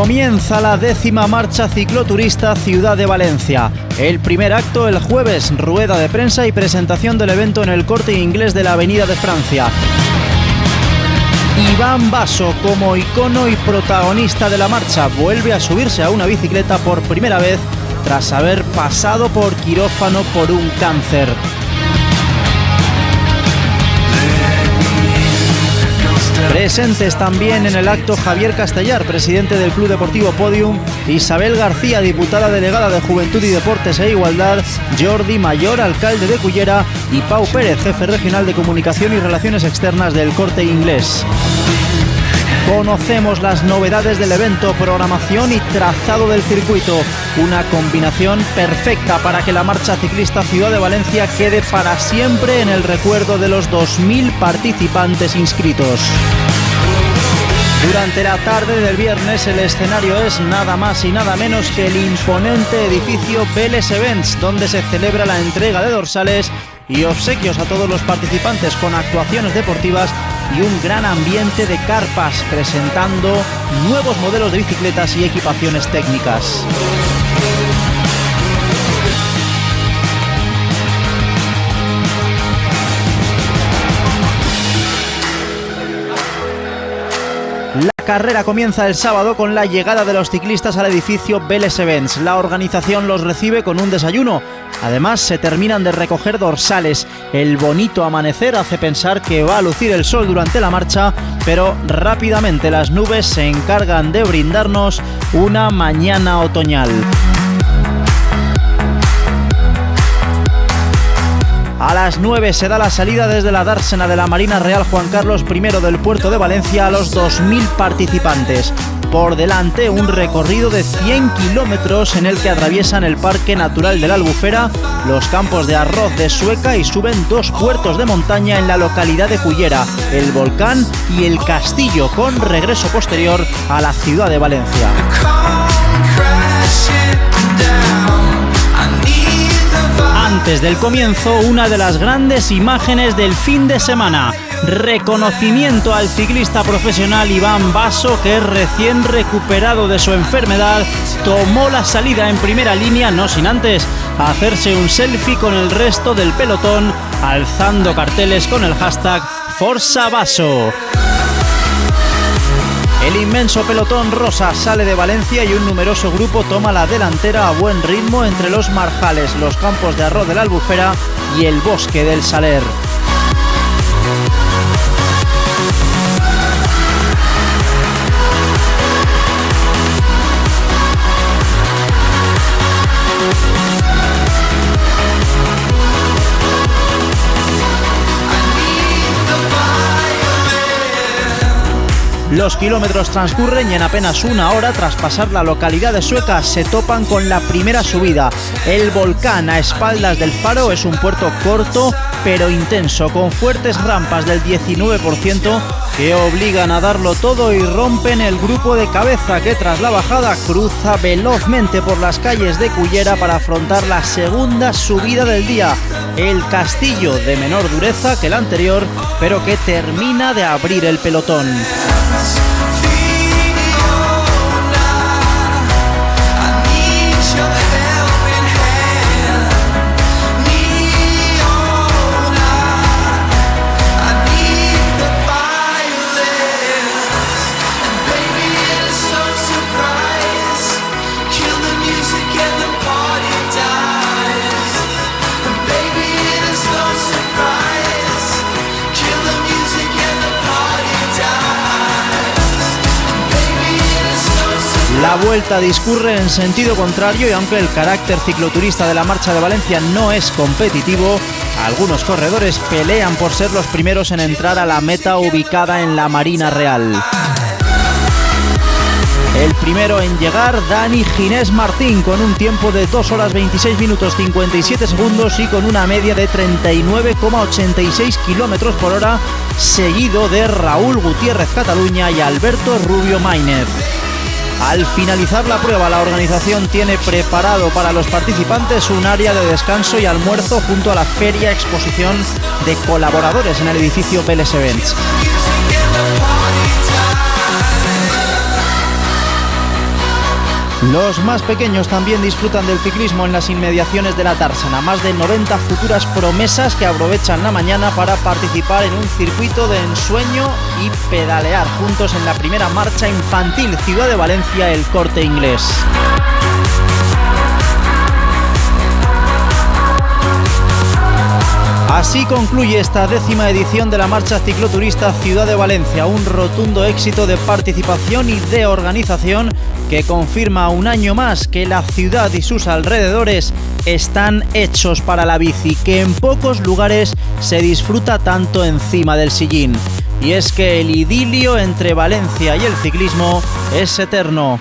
Comienza la 10ª marcha cicloturista Ciudad de Valencia. El primer acto el jueves, rueda de prensa y presentación del evento en el Corte Inglés de la Avenida de Francia. Iván Basso, como icono y protagonista de la marcha, vuelve a subirse a una bicicleta por primera vez tras haber pasado por quirófano por un cáncer. Presentes también en el acto Javier Castellar, presidente del Club Deportivo Podium, Isabel García, diputada delegada de Juventud y Deportes e Igualdad, Jordi Mayor, alcalde de Cullera, y Pau Pérez, jefe regional de Comunicación y Relaciones Externas del Corte Inglés. Conocemos las novedades del evento, programación y trazado del circuito. Una combinación perfecta para que la marcha ciclista Ciudad de Valencia quede para siempre en el recuerdo de los 2.000 participantes inscritos. Durante la tarde del viernes el escenario es nada más y nada menos que el imponente edificio Vélez Events, donde se celebra la entrega de dorsales y obsequios a todos los participantes con actuaciones deportivas y un gran ambiente de carpas presentando nuevos modelos de bicicletas y equipaciones técnicas. La carrera comienza el sábado con la llegada de los ciclistas al edificio Vélez Events. La organización los recibe con un desayuno. Además, se terminan de recoger dorsales. El bonito amanecer hace pensar que va a lucir el sol durante la marcha, pero rápidamente las nubes se encargan de brindarnos una mañana otoñal. A las 9 se da la salida desde la dársena de la Marina Real Juan Carlos I del puerto de Valencia a los 2.000 participantes. Por delante, un recorrido de 100 kilómetros en el que atraviesan el Parque Natural de la Albufera, los campos de arroz de Sueca y suben 2 puertos de montaña en la localidad de Cullera, el Volcán y el Castillo, con regreso posterior a la ciudad de Valencia. Antes del comienzo, una de las grandes imágenes del fin de semana. Reconocimiento al ciclista profesional Iván Basso, que recién recuperado de su enfermedad tomó la salida en primera línea, no sin antes hacerse un selfie con el resto del pelotón, alzando carteles con el hashtag Forza Basso. El inmenso pelotón rosa sale de Valencia y un numeroso grupo toma la delantera a buen ritmo entre los marjales, los campos de arroz de la Albufera y el bosque del Saler. Los kilómetros transcurren y en apenas una hora, tras pasar la localidad de Sueca, se topan con la primera subida. El Volcán, a espaldas del Faro, es un puerto corto pero intenso, con fuertes rampas del 19% que obligan a darlo todo y rompen el grupo de cabeza que tras la bajada cruza velozmente por las calles de Cullera para afrontar la segunda subida del día. El Castillo, de menor dureza que el anterior, pero que termina de abrir el pelotón. La vuelta discurre en sentido contrario y aunque el carácter cicloturista de la Marcha de Valencia no es competitivo, algunos corredores pelean por ser los primeros en entrar a la meta ubicada en la Marina Real. El primero en llegar, Dani Ginés Martín, con un tiempo de 2 horas 26 minutos 57 segundos y con una media de 39,86 kilómetros por hora, seguido de Raúl Gutiérrez Cataluña y Alberto Rubio Maínez. Al finalizar la prueba, la organización tiene preparado para los participantes un área de descanso y almuerzo junto a la feria exposición de colaboradores en el edificio Vélez Events. Los más pequeños también disfrutan del ciclismo en las inmediaciones de la Társena. Más de 90 futuras promesas que aprovechan la mañana para participar en un circuito de ensueño y pedalear juntos en la primera marcha infantil Ciudad de Valencia, El Corte Inglés. Así concluye esta 10ª edición de la Marcha Cicloturista Ciudad de Valencia, un rotundo éxito de participación y de organización que confirma un año más que la ciudad y sus alrededores están hechos para la bici, que en pocos lugares se disfruta tanto encima del sillín. Y es que el idilio entre Valencia y el ciclismo es eterno.